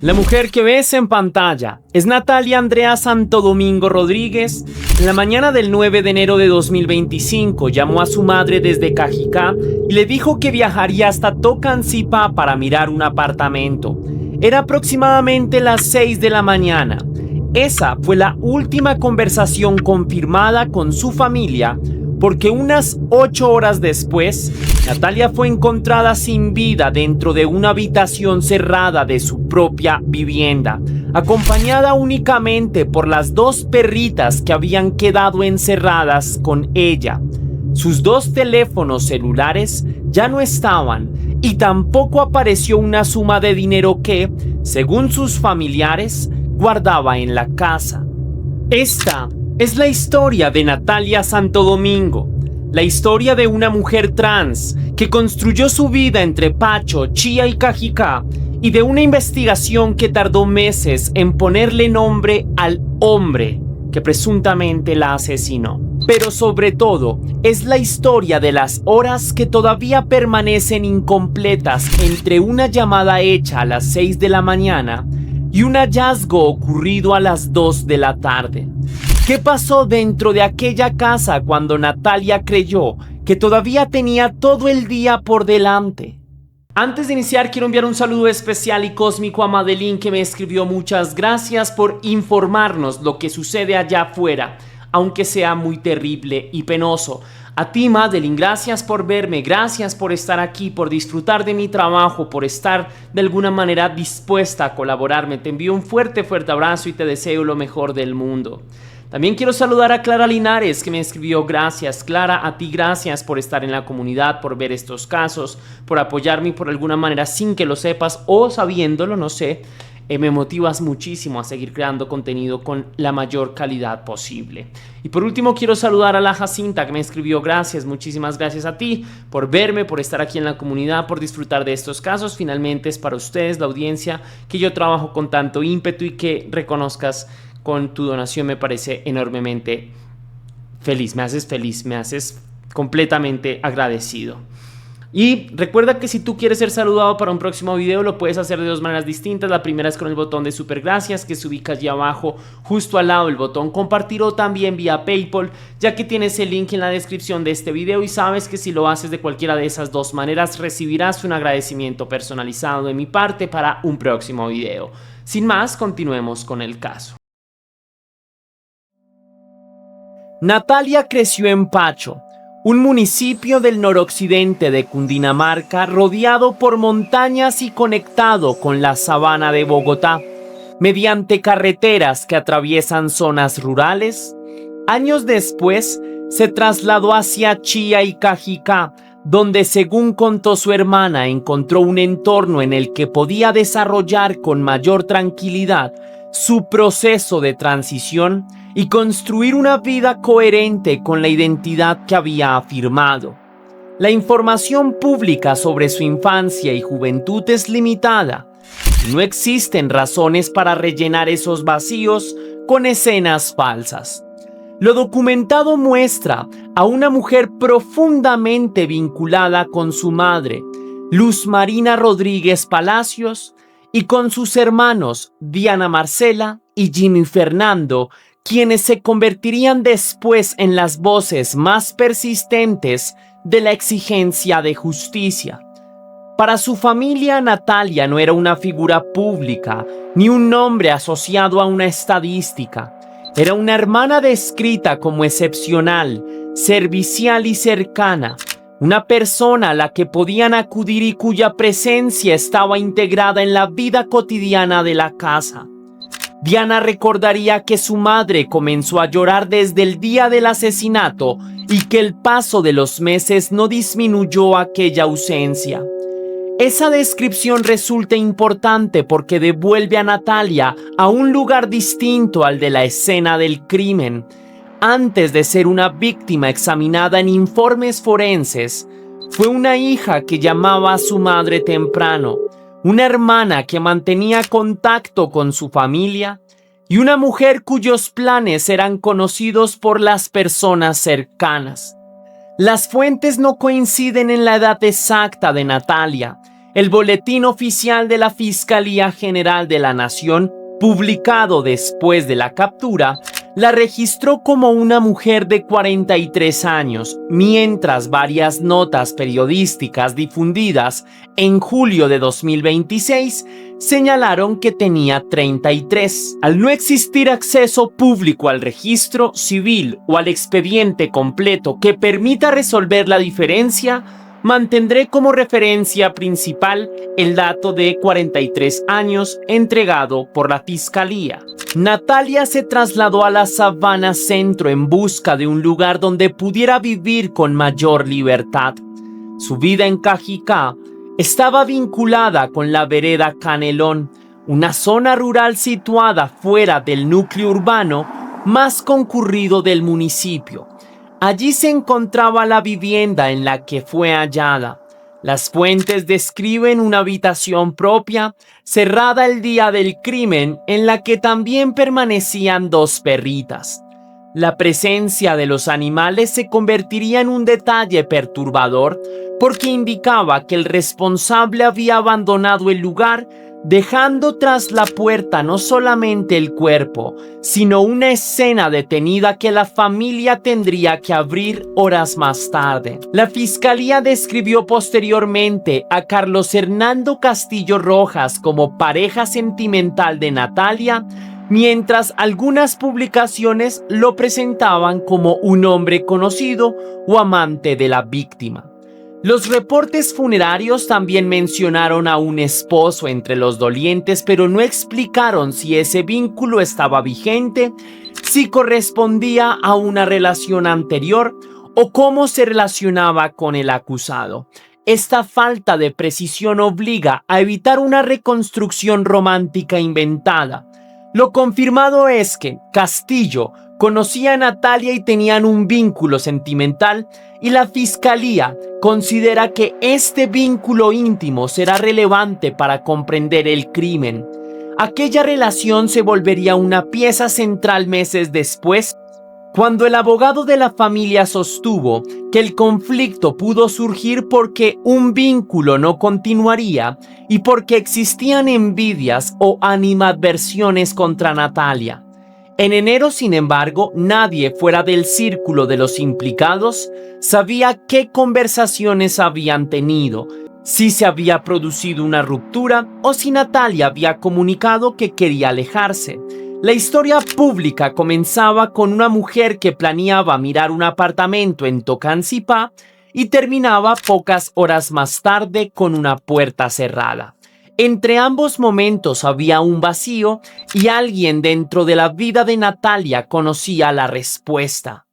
La mujer que ves en pantalla es Natalia Andrea Santo Domingo Rodríguez. En la mañana del 9 de enero de 2025 llamó a su madre desde Cajicá y le dijo que viajaría hasta Tocancipá para mirar un apartamento. Era aproximadamente las 6 de la mañana. Esa fue la última conversación confirmada con su familia, porque unas 8 horas después, Natalia fue encontrada sin vida dentro de una habitación cerrada de su propia vivienda, acompañada únicamente por las 2 perritas que habían quedado encerradas con ella. Sus 2 teléfonos celulares ya no estaban y tampoco apareció una suma de dinero que, según sus familiares, guardaba en la casa. Esta es la historia de Natalia Santo Domingo, la historia de una mujer trans que construyó su vida entre Pacho, Chía y Cajicá, y de una investigación que tardó meses en ponerle nombre al hombre que presuntamente la asesinó. Pero sobre todo, es la historia de las horas que todavía permanecen incompletas entre una llamada hecha a las 6 de la mañana y un hallazgo ocurrido a las 2 de la tarde. ¿Qué pasó dentro de aquella casa cuando Natalia creyó que todavía tenía todo el día por delante? Antes de iniciar, quiero enviar un saludo especial y cósmico a Madeline, que me escribió: muchas gracias por informarnos lo que sucede allá afuera, aunque sea muy terrible y penoso. A ti, Madeline, gracias por verme, gracias por estar aquí, por disfrutar de mi trabajo, por estar de alguna manera dispuesta a colaborarme. Te envío un fuerte abrazo y te deseo lo mejor del mundo. También quiero saludar a Clara Linares, que me escribió: gracias, Clara, a ti gracias por estar en la comunidad, por ver estos casos, por apoyarme por alguna manera sin que lo sepas o sabiéndolo, no sé. Me motivas muchísimo a seguir creando contenido con la mayor calidad posible. Y por último, quiero saludar a la Jacinta, que me escribió: gracias, muchísimas gracias a ti por verme, por estar aquí en la comunidad, por disfrutar de estos casos. Finalmente es para ustedes, la audiencia, que yo trabajo con tanto ímpetu, y que reconozcas con tu donación me parece enormemente feliz, me haces completamente agradecido. Y recuerda que si tú quieres ser saludado para un próximo video, lo puedes hacer de 2 maneras distintas. La primera es con el botón de super gracias, que se ubica allí abajo, justo al lado del botón compartir, o también vía PayPal, ya que tienes el link en la descripción de este video, y sabes que si lo haces de cualquiera de esas 2 maneras, recibirás un agradecimiento personalizado de mi parte para un próximo video. Sin más, continuemos con el caso. Natalia creció en Pacho, un municipio del noroccidente de Cundinamarca, rodeado por montañas y conectado con la sabana de Bogotá, mediante carreteras que atraviesan zonas rurales. Años después, se trasladó hacia Chía y Cajicá, donde, según contó su hermana, encontró un entorno en el que podía desarrollar con mayor tranquilidad su proceso de transición y construir una vida coherente con la identidad que había afirmado. La información pública sobre su infancia y juventud es limitada. No existen razones para rellenar esos vacíos con escenas falsas. Lo documentado muestra a una mujer profundamente vinculada con su madre, Luz Marina Rodríguez Palacios, y con sus hermanos Diana Marcela y Jimmy Fernando, quienes se convertirían después en las voces más persistentes de la exigencia de justicia. Para su familia, Natalia no era una figura pública ni un nombre asociado a una estadística. Era una hermana descrita como excepcional, servicial y cercana, una persona a la que podían acudir y cuya presencia estaba integrada en la vida cotidiana de la casa. Diana recordaría que su madre comenzó a llorar desde el día del asesinato y que el paso de los meses no disminuyó aquella ausencia. Esa descripción resulta importante porque devuelve a Natalia a un lugar distinto al de la escena del crimen. Antes de ser una víctima examinada en informes forenses, fue una hija que llamaba a su madre temprano, una hermana que mantenía contacto con su familia y una mujer cuyos planes eran conocidos por las personas cercanas. Las fuentes no coinciden en la edad exacta de Natalia. El boletín oficial de la Fiscalía General de la Nación, publicado después de la captura, la registró como una mujer de 43 años, mientras varias notas periodísticas difundidas en julio de 2026 señalaron que tenía 33. Al no existir acceso público al registro civil o al expediente completo que permita resolver la diferencia, mantendré como referencia principal el dato de 43 años entregado por la Fiscalía. Natalia se trasladó a la Sabana Centro en busca de un lugar donde pudiera vivir con mayor libertad. Su vida en Cajicá estaba vinculada con la vereda Canelón, una zona rural situada fuera del núcleo urbano más concurrido del municipio. Allí se encontraba la vivienda en la que fue hallada. Las fuentes describen una habitación propia, cerrada el día del crimen, en la que también permanecían 2 perritas. La presencia de los animales se convertiría en un detalle perturbador porque indicaba que el responsable había abandonado el lugar, dejando tras la puerta no solamente el cuerpo, sino una escena detenida que la familia tendría que abrir horas más tarde. La Fiscalía describió posteriormente a Carlos Hernando Castillo Rojas como pareja sentimental de Natalia, mientras algunas publicaciones lo presentaban como un hombre conocido o amante de la víctima. Los reportes funerarios también mencionaron a un esposo entre los dolientes, pero no explicaron si ese vínculo estaba vigente, si correspondía a una relación anterior o cómo se relacionaba con el acusado. Esta falta de precisión obliga a evitar una reconstrucción romántica inventada. Lo confirmado es que Castillo conocía a Natalia y tenían un vínculo sentimental, y la Fiscalía considera que este vínculo íntimo será relevante para comprender el crimen. Aquella relación se volvería una pieza central meses después, cuando el abogado de la familia sostuvo que el conflicto pudo surgir porque un vínculo no continuaría y porque existían envidias o animadversiones contra Natalia. En enero, sin embargo, nadie fuera del círculo de los implicados sabía qué conversaciones habían tenido, si se había producido una ruptura o si Natalia había comunicado que quería alejarse. La historia pública comenzaba con una mujer que planeaba mirar un apartamento en Tocancipá y terminaba pocas horas más tarde con una puerta cerrada. Entre ambos momentos había un vacío y alguien dentro de la vida de Natalia conocía la respuesta.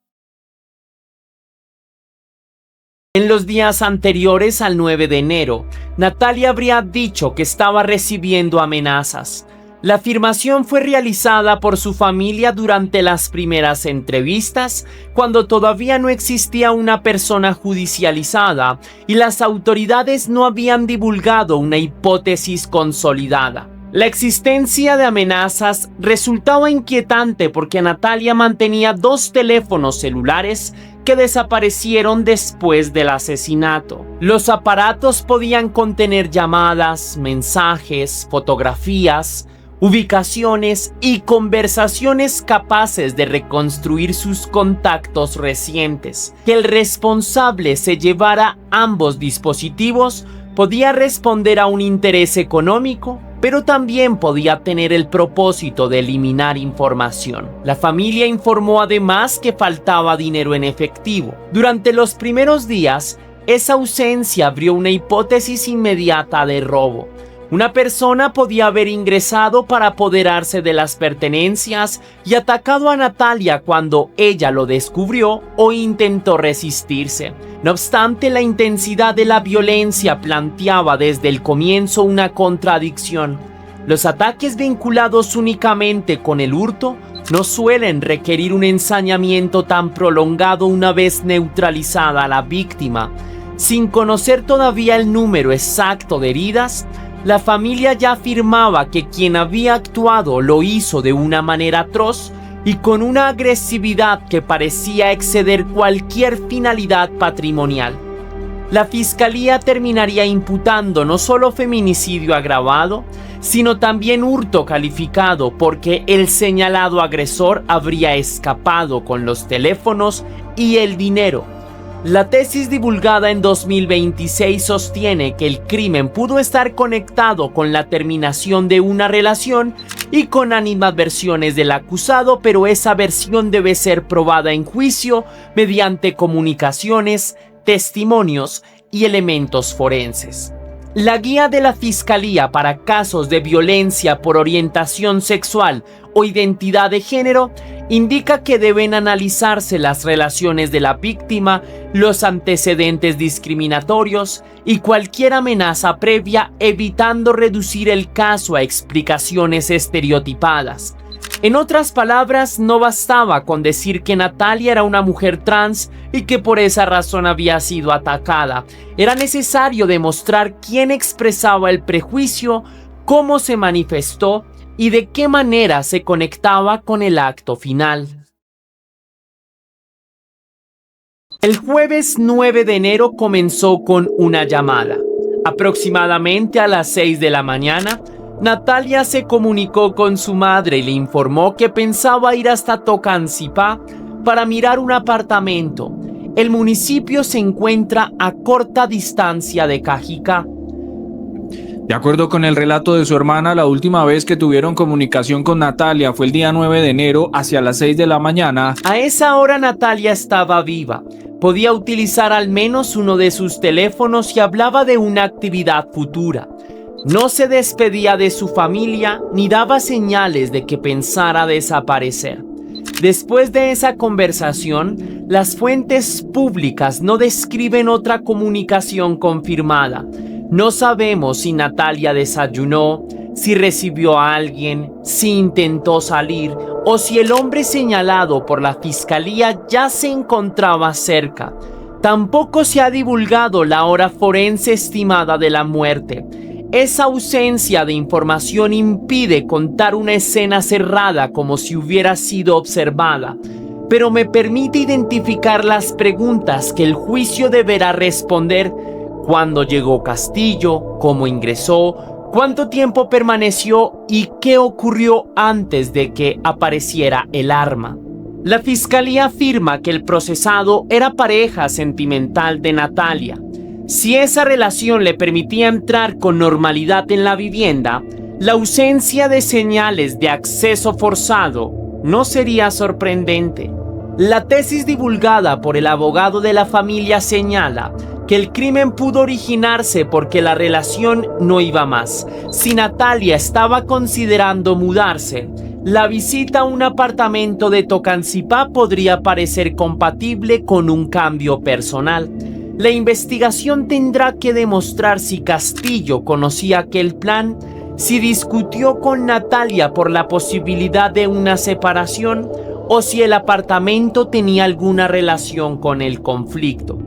En los días anteriores al 9 de enero, Natalia habría dicho que estaba recibiendo amenazas. La afirmación fue realizada por su familia durante las primeras entrevistas, cuando todavía no existía una persona judicializada y las autoridades no habían divulgado una hipótesis consolidada. La existencia de amenazas resultaba inquietante porque Natalia mantenía 2 teléfonos celulares que desaparecieron después del asesinato. Los aparatos podían contener llamadas, mensajes, fotografías, ubicaciones y conversaciones capaces de reconstruir sus contactos recientes. Que el responsable se llevara ambos dispositivos podía responder a un interés económico, pero también podía tener el propósito de eliminar información. La familia informó además que faltaba dinero en efectivo. Durante los primeros días, esa ausencia abrió una hipótesis inmediata de robo. Una persona podía haber ingresado para apoderarse de las pertenencias y atacado a Natalia cuando ella lo descubrió o intentó resistirse. No obstante, la intensidad de la violencia planteaba desde el comienzo una contradicción. Los ataques vinculados únicamente con el hurto no suelen requerir un ensañamiento tan prolongado una vez neutralizada la víctima. Sin conocer todavía el número exacto de heridas, la familia ya afirmaba que quien había actuado lo hizo de una manera atroz y con una agresividad que parecía exceder cualquier finalidad patrimonial. la fiscalía terminaría imputando no solo feminicidio agravado, sino también hurto calificado porque el señalado agresor habría escapado con los teléfonos y el dinero. La tesis divulgada en 2026 sostiene que el crimen pudo estar conectado con la terminación de una relación y con animadversiones del acusado, pero esa versión debe ser probada en juicio mediante comunicaciones, testimonios y elementos forenses. La guía de la Fiscalía para casos de violencia por orientación sexual o identidad de género indica que deben analizarse las relaciones de la víctima, los antecedentes discriminatorios y cualquier amenaza previa, evitando reducir el caso a explicaciones estereotipadas. En otras palabras, no bastaba con decir que Natalia era una mujer trans y que por esa razón había sido atacada. Era necesario demostrar quién expresaba el prejuicio, cómo se manifestó y de qué manera se conectaba con el acto final. El jueves 9 de enero comenzó con una llamada. Aproximadamente a las 6 de la mañana, Natalia se comunicó con su madre y le informó que pensaba ir hasta Tocancipá para mirar un apartamento. El municipio se encuentra a corta distancia de Cajicá. De acuerdo con el relato de su hermana, la última vez que tuvieron comunicación con Natalia fue el día 9 de enero hacia las 6 de la mañana. A esa hora Natalia estaba viva. Podía utilizar al menos uno de sus teléfonos y hablaba de una actividad futura. No se despedía de su familia ni daba señales de que pensara desaparecer. Después de esa conversación, las fuentes públicas no describen otra comunicación confirmada. No sabemos si Natalia desayunó, si recibió a alguien, si intentó salir o si el hombre señalado por la fiscalía ya se encontraba cerca. Tampoco se ha divulgado la hora forense estimada de la muerte. Esa ausencia de información impide contar una escena cerrada como si hubiera sido observada, pero me permite identificar las preguntas que el juicio deberá responder. ¿Cuándo llegó Castillo? ¿Cómo ingresó? ¿Cuánto tiempo permaneció? ¿Y qué ocurrió antes de que apareciera el arma? La fiscalía afirma que el procesado era pareja sentimental de Natalia. Si esa relación le permitía entrar con normalidad en la vivienda, la ausencia de señales de acceso forzado no sería sorprendente. La tesis divulgada por el abogado de la familia señala que el crimen pudo originarse porque la relación no iba más. Si Natalia estaba considerando mudarse, la visita a un apartamento de Tocancipá podría parecer compatible con un cambio personal. La investigación tendrá que demostrar si Castillo conocía aquel plan, si discutió con Natalia por la posibilidad de una separación o si el apartamento tenía alguna relación con el conflicto.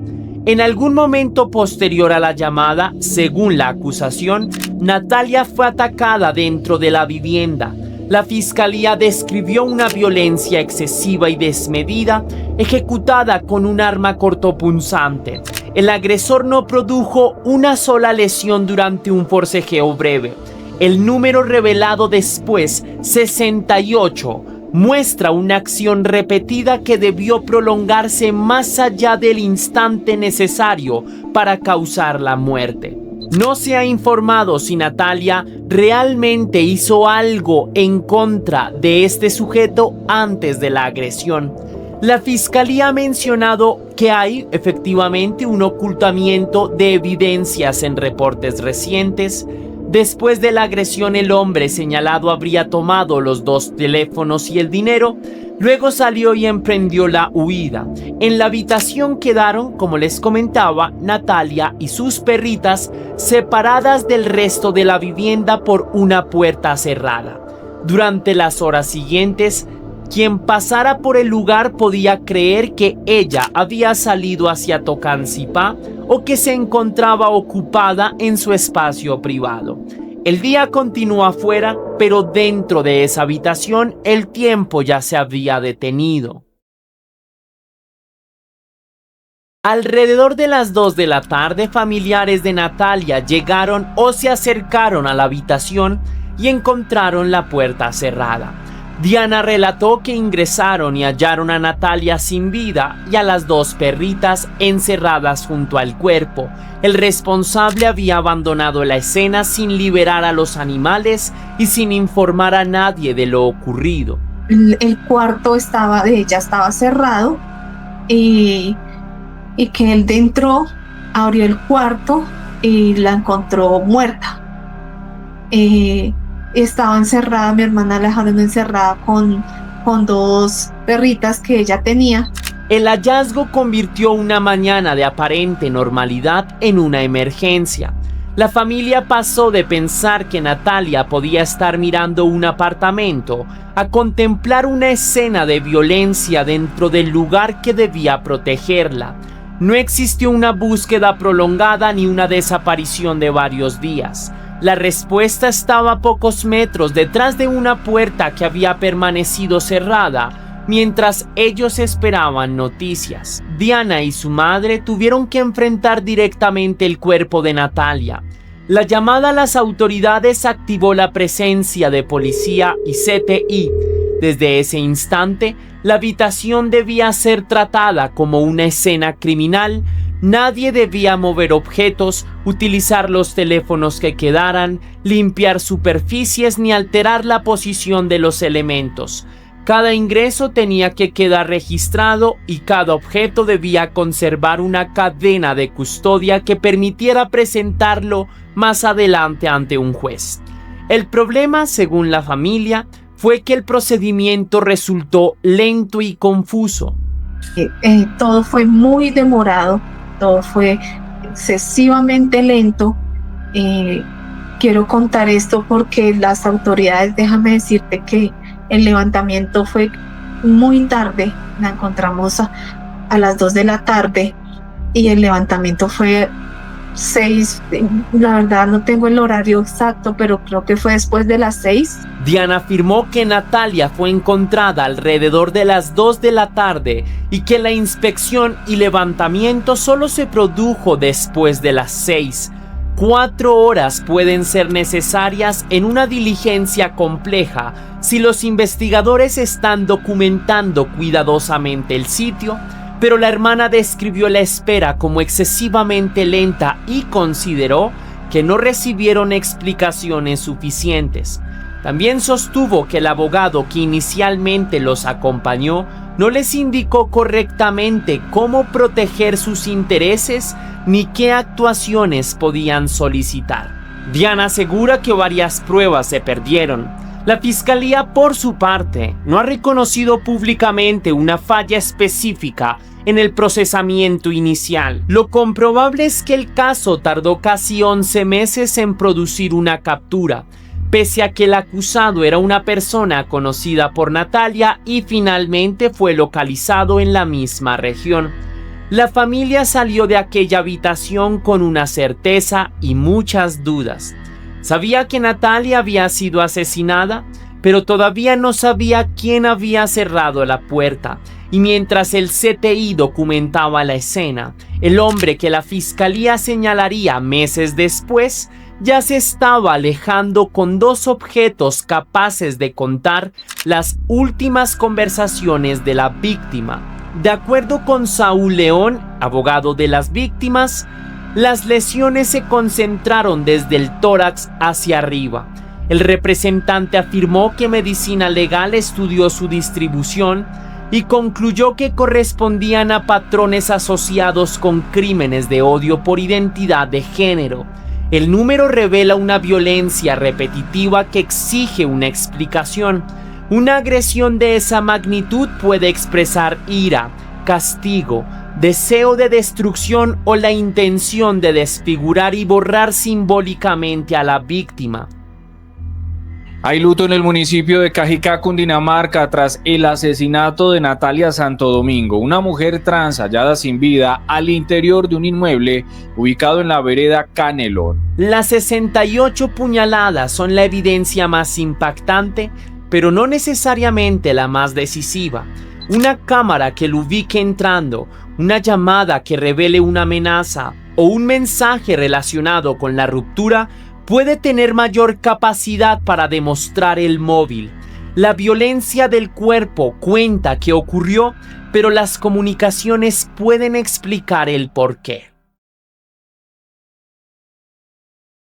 En algún momento posterior a la llamada, según la acusación, Natalia fue atacada dentro de la vivienda. La fiscalía describió una violencia excesiva y desmedida, ejecutada con un arma cortopunzante. El agresor no produjo una sola lesión durante un forcejeo breve. El número revelado después, 68, muestra una acción repetida que debió prolongarse más allá del instante necesario para causar la muerte. No se ha informado si Natalia realmente hizo algo en contra de este sujeto antes de la agresión. La fiscalía ha mencionado que hay efectivamente un ocultamiento de evidencias en reportes recientes. Después de la agresión, el hombre señalado habría tomado los 2 teléfonos y el dinero, luego salió y emprendió la huida. En la habitación quedaron, como les comentaba, Natalia y sus perritas separadas del resto de la vivienda por una puerta cerrada. Durante las horas siguientes, quien pasara por el lugar podía creer que ella había salido hacia Tocancipá o que se encontraba ocupada en su espacio privado. El día continuó afuera, pero dentro de esa habitación el tiempo ya se había detenido. Alrededor de las 2 de la tarde, familiares de Natalia llegaron o se acercaron a la habitación y encontraron la puerta cerrada. Diana relató que ingresaron y hallaron a Natalia sin vida y a las 2 perritas encerradas junto al cuerpo. El responsable había abandonado la escena sin liberar a los animales y sin informar a nadie de lo ocurrido. El cuarto de ella estaba cerrado y que él entró, abrió el cuarto y la encontró muerta. Estaba encerrada, mi hermana la dejaron encerrada con 2 perritas que ella tenía. El hallazgo convirtió una mañana de aparente normalidad en una emergencia. La familia pasó de pensar que Natalia podía estar mirando un apartamento a contemplar una escena de violencia dentro del lugar que debía protegerla. No existió una búsqueda prolongada ni una desaparición de varios días. La respuesta estaba a pocos metros detrás de una puerta que había permanecido cerrada mientras ellos esperaban noticias. Diana y su madre tuvieron que enfrentar directamente el cuerpo de Natalia. La llamada a las autoridades activó la presencia de policía y CTI. Desde ese instante, la habitación debía ser tratada como una escena criminal. Nadie debía mover objetos, utilizar los teléfonos que quedaran, limpiar superficies ni alterar la posición de los elementos. Cada ingreso tenía que quedar registrado y cada objeto debía conservar una cadena de custodia que permitiera presentarlo más adelante ante un juez. El problema, según la familia, fue que el procedimiento resultó lento y confuso. Todo fue muy demorado, todo fue excesivamente lento. Quiero contar esto porque las autoridades, déjame decirte que el levantamiento fue muy tarde, la encontramos a las 2 de la tarde y el levantamiento fue 6, la verdad no tengo el horario exacto, pero creo que fue después de las 6. Diana afirmó que Natalia fue encontrada alrededor de las 2 de la tarde y que la inspección y levantamiento solo se produjo después de las 6. 4 horas pueden ser necesarias en una diligencia compleja si los investigadores están documentando cuidadosamente el sitio, pero la hermana describió la espera como excesivamente lenta y consideró que no recibieron explicaciones suficientes. También sostuvo que el abogado que inicialmente los acompañó no les indicó correctamente cómo proteger sus intereses ni qué actuaciones podían solicitar. Diana asegura que varias pruebas se perdieron. La fiscalía, por su parte, no ha reconocido públicamente una falla específica en el procesamiento inicial. Lo comprobable es que el caso tardó casi 11 meses en producir una captura, pese a que el acusado era una persona conocida por Natalia y finalmente fue localizado en la misma región. La familia salió de aquella habitación con una certeza y muchas dudas. Sabía que Natalia había sido asesinada, pero todavía no sabía quién había cerrado la puerta. Y mientras el CTI documentaba la escena, el hombre que la fiscalía señalaría meses después ya se estaba alejando con 2 objetos capaces de contar las últimas conversaciones de la víctima. De acuerdo con Saúl León, abogado de las víctimas, las lesiones se concentraron desde el tórax hacia arriba. El representante afirmó que Medicina Legal estudió su distribución y concluyó que correspondían a patrones asociados con crímenes de odio por identidad de género. El número revela una violencia repetitiva que exige una explicación. Una agresión de esa magnitud puede expresar ira, castigo, deseo de destrucción o la intención de desfigurar y borrar simbólicamente a la víctima. Hay luto en el municipio de Cajicá, Cundinamarca, tras el asesinato de Natalia Santo Domingo, una mujer trans hallada sin vida al interior de un inmueble ubicado en la vereda Canelón. Las 68 puñaladas son la evidencia más impactante, pero no necesariamente la más decisiva. Una cámara que lo ubique entrando, Una llamada que revele una amenaza o un mensaje relacionado con la ruptura puede tener mayor capacidad para demostrar el móvil. La violencia del cuerpo cuenta que ocurrió, pero las comunicaciones pueden explicar el porqué.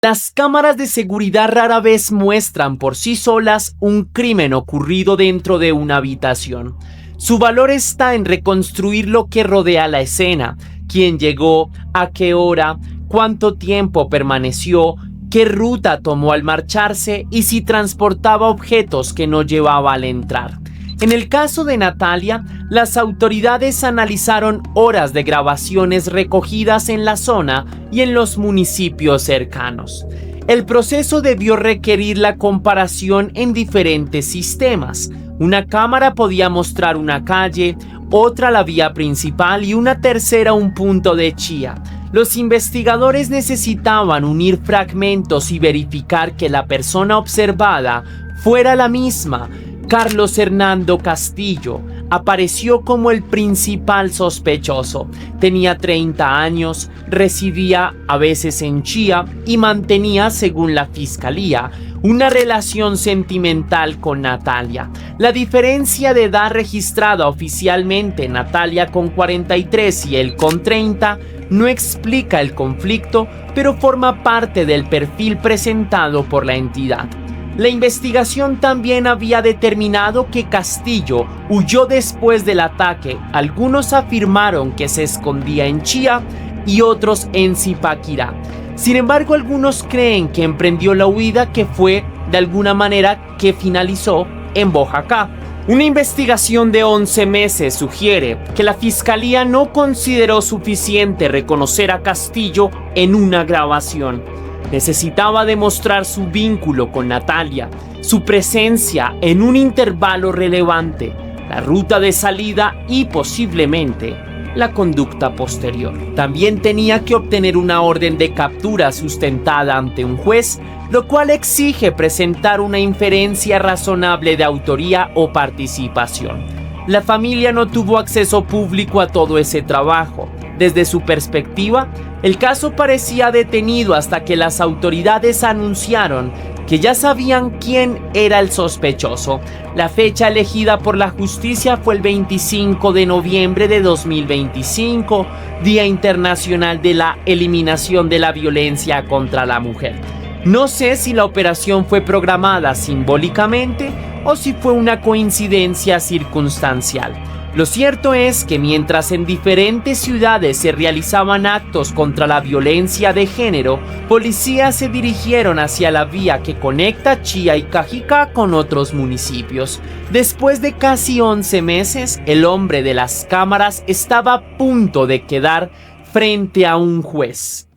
Las cámaras de seguridad rara vez muestran por sí solas un crimen ocurrido dentro de una habitación. Su valor está en reconstruir lo que rodea la escena, quién llegó, a qué hora, cuánto tiempo permaneció, qué ruta tomó al marcharse y si transportaba objetos que no llevaba al entrar. En el caso de Natalia, las autoridades analizaron horas de grabaciones recogidas en la zona y en los municipios cercanos. El proceso debió requerir la comparación en diferentes sistemas. Una cámara podía mostrar una calle, otra la vía principal y una tercera un punto de chía. Los investigadores necesitaban unir fragmentos y verificar que la persona observada fuera la misma. Carlos Hernando Castillo apareció como el principal sospechoso. Tenía 30 años, residía a veces en Chía y mantenía, según la fiscalía, una relación sentimental con Natalia. La diferencia de edad registrada oficialmente, Natalia con 43 y él con 30, no explica el conflicto, pero forma parte del perfil presentado por la entidad. La investigación también había determinado que Castillo huyó después del ataque. Algunos afirmaron que se escondía en Chía y otros en Zipaquirá. Sin embargo, algunos creen que emprendió la huida, que fue de alguna manera que finalizó en Boyacá. Una investigación de 11 meses sugiere que la fiscalía no consideró suficiente reconocer a Castillo en una grabación. Necesitaba demostrar su vínculo con Natalia, su presencia en un intervalo relevante, la ruta de salida y posiblemente la conducta posterior. También tenía que obtener una orden de captura sustentada ante un juez, lo cual exige presentar una inferencia razonable de autoría o participación. La familia no tuvo acceso público a todo ese trabajo. Desde su perspectiva, el caso parecía detenido hasta que las autoridades anunciaron que ya sabían quién era el sospechoso. La fecha elegida por la justicia fue el 25 de noviembre de 2025, Día Internacional de la Eliminación de la Violencia contra la Mujer. No sé si la operación fue programada simbólicamente o si fue una coincidencia circunstancial. Lo cierto es que mientras en diferentes ciudades se realizaban actos contra la violencia de género, policías se dirigieron hacia la vía que conecta Chía y Cajicá con otros municipios. Después de casi 11 meses, el hombre de las cámaras estaba a punto de quedar frente a un juez.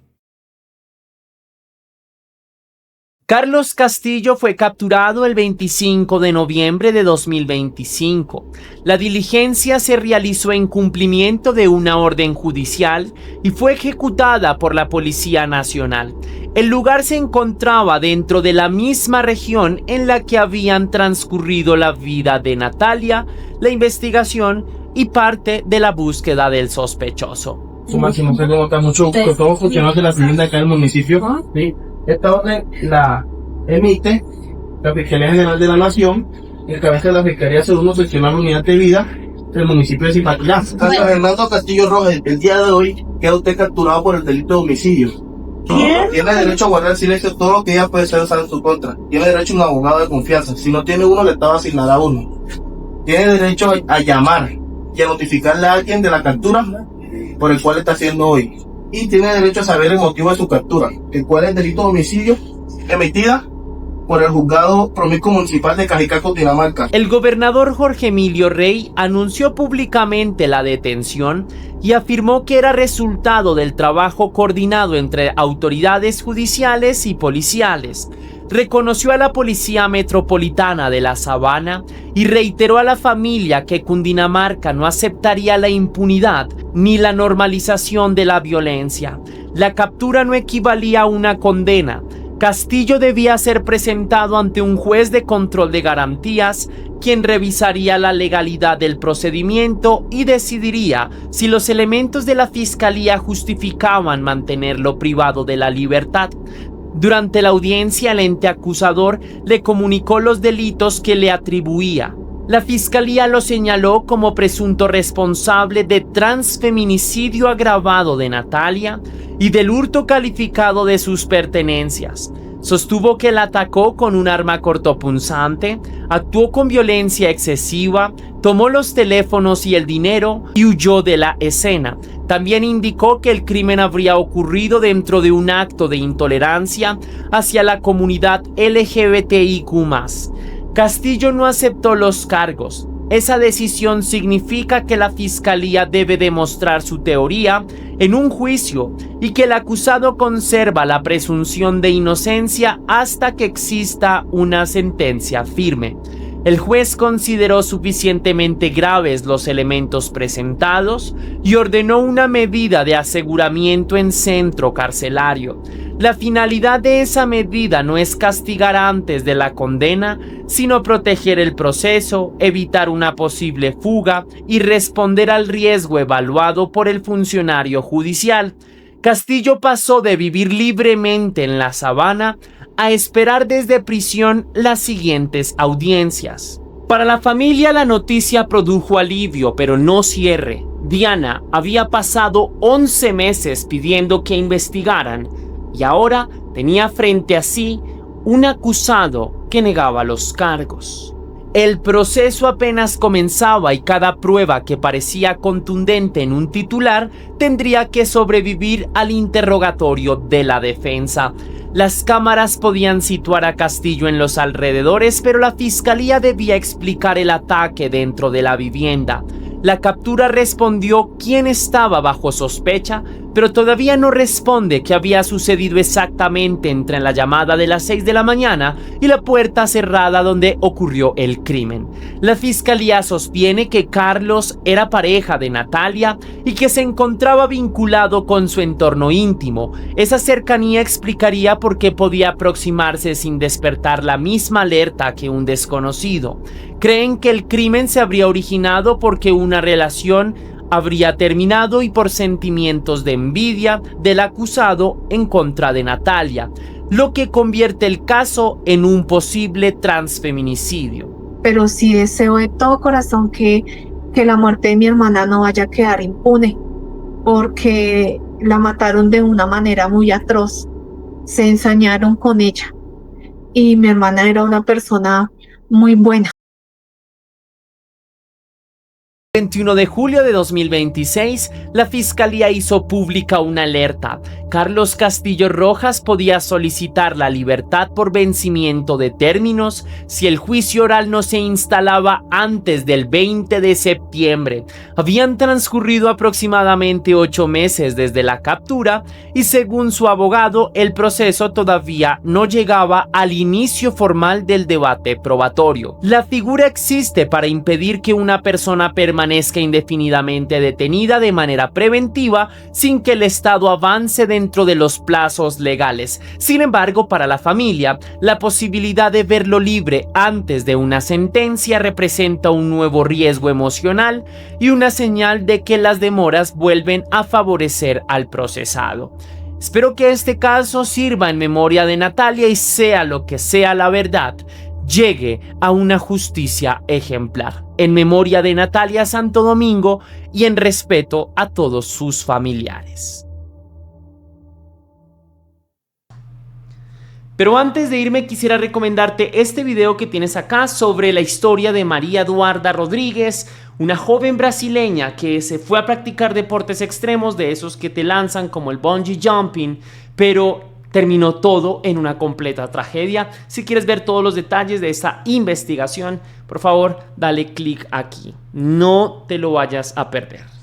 Carlos Castillo fue capturado el 25 de noviembre de 2025. La diligencia se realizó en cumplimiento de una orden judicial y fue ejecutada por la Policía Nacional. El lugar se encontraba dentro de la misma región en la que habían transcurrido la vida de Natalia, la investigación y parte de la búsqueda del sospechoso. Su máximo, no sé cómo está mucho, que todos funcionarios de la Hacienda acá del municipio, ¿sí? Esta orden la emite la Fiscalía General de la Nación, en cabeza de la Fiscalía Segundo Seccional Unidad de Vida del municipio de Zipaquirá. Carlos Hernando Castillo Rojas, el día de hoy queda usted capturado por el delito de homicidio. Tiene derecho a guardar silencio, todo lo que ella puede ser usado en su contra. Tiene derecho a un abogado de confianza. Si no tiene uno, le está a asignar a uno. Tiene derecho a llamar y a notificarle a alguien de la captura por el cual está haciendo hoy. Y tiene derecho a saber el motivo de su captura, el cual es el delito de homicidio emitida por el Juzgado Promiscuo Municipal de Cajicá, Cundinamarca. El gobernador Jorge Emilio Rey anunció públicamente la detención y afirmó que era resultado del trabajo coordinado entre autoridades judiciales y policiales. Reconoció a la Policía Metropolitana de La Sabana y reiteró a la familia que Cundinamarca no aceptaría la impunidad ni la normalización de la violencia. La captura no equivalía a una condena. Castillo debía ser presentado ante un juez de control de garantías, quien revisaría la legalidad del procedimiento y decidiría si los elementos de la fiscalía justificaban mantenerlo privado de la libertad. Durante la audiencia, el ente acusador le comunicó los delitos que le atribuía. La fiscalía lo señaló como presunto responsable de transfeminicidio agravado de Natalia y del hurto calificado de sus pertenencias. Sostuvo que la atacó con un arma cortopunzante, actuó con violencia excesiva, tomó los teléfonos y el dinero y huyó de la escena. También indicó que el crimen habría ocurrido dentro de un acto de intolerancia hacia la comunidad LGBTIQ+. Castillo no aceptó los cargos. Esa decisión significa que la fiscalía debe demostrar su teoría en un juicio y que el acusado conserva la presunción de inocencia hasta que exista una sentencia firme. El juez consideró suficientemente graves los elementos presentados y ordenó una medida de aseguramiento en centro carcelario. La finalidad de esa medida no es castigar antes de la condena, sino proteger el proceso, evitar una posible fuga y responder al riesgo evaluado por el funcionario judicial. Castillo pasó de vivir libremente en la sabana a esperar desde prisión las siguientes audiencias. Para la familia la noticia produjo alivio, pero no cierre. Diana había pasado 11 meses pidiendo que investigaran y ahora tenía frente a sí un acusado que negaba los cargos. El proceso apenas comenzaba y cada prueba que parecía contundente en un titular tendría que sobrevivir al interrogatorio de la defensa. Las cámaras podían situar a Castillo en los alrededores, pero la fiscalía debía explicar el ataque dentro de la vivienda. La captura respondió quién estaba bajo sospecha, pero todavía no responde qué había sucedido exactamente entre la llamada de las 6 de la mañana y la puerta cerrada donde ocurrió el crimen. La fiscalía sostiene que Carlos era pareja de Natalia y que se encontraba vinculado con su entorno íntimo. Esa cercanía explicaría por qué podía aproximarse sin despertar la misma alerta que un desconocido. Creen que el crimen se habría originado porque una relación habría terminado y por sentimientos de envidia del acusado en contra de Natalia, lo que convierte el caso en un posible transfeminicidio. Pero sí deseo de todo corazón que la muerte de mi hermana no vaya a quedar impune, porque la mataron de una manera muy atroz, se ensañaron con ella y mi hermana era una persona muy buena. 21 de julio de 2026, la fiscalía hizo pública una alerta. Carlos Castillo Rojas podía solicitar la libertad por vencimiento de términos si el juicio oral no se instalaba antes del 20 de septiembre. Habían transcurrido aproximadamente 8 meses desde la captura y según su abogado, el proceso todavía no llegaba al inicio formal del debate probatorio. La figura existe para impedir que una persona permanezca indefinidamente detenida de manera preventiva sin que el Estado avance dentro de los plazos legales. Sin embargo, para la familia, la posibilidad de verlo libre antes de una sentencia representa un nuevo riesgo emocional y una señal de que las demoras vuelven a favorecer al procesado. Espero que este caso sirva en memoria de Natalia y sea lo que sea la verdad, llegue a una justicia ejemplar. En memoria de Natalia Santo Domingo y en respeto a todos sus familiares. Pero antes de irme quisiera recomendarte este video que tienes acá sobre la historia de María Eduarda Rodríguez, una joven brasileña que se fue a practicar deportes extremos, de esos que te lanzan como el bungee jumping, pero terminó todo en una completa tragedia. Si quieres ver todos los detalles de esta investigación, por favor, dale clic aquí. No te lo vayas a perder.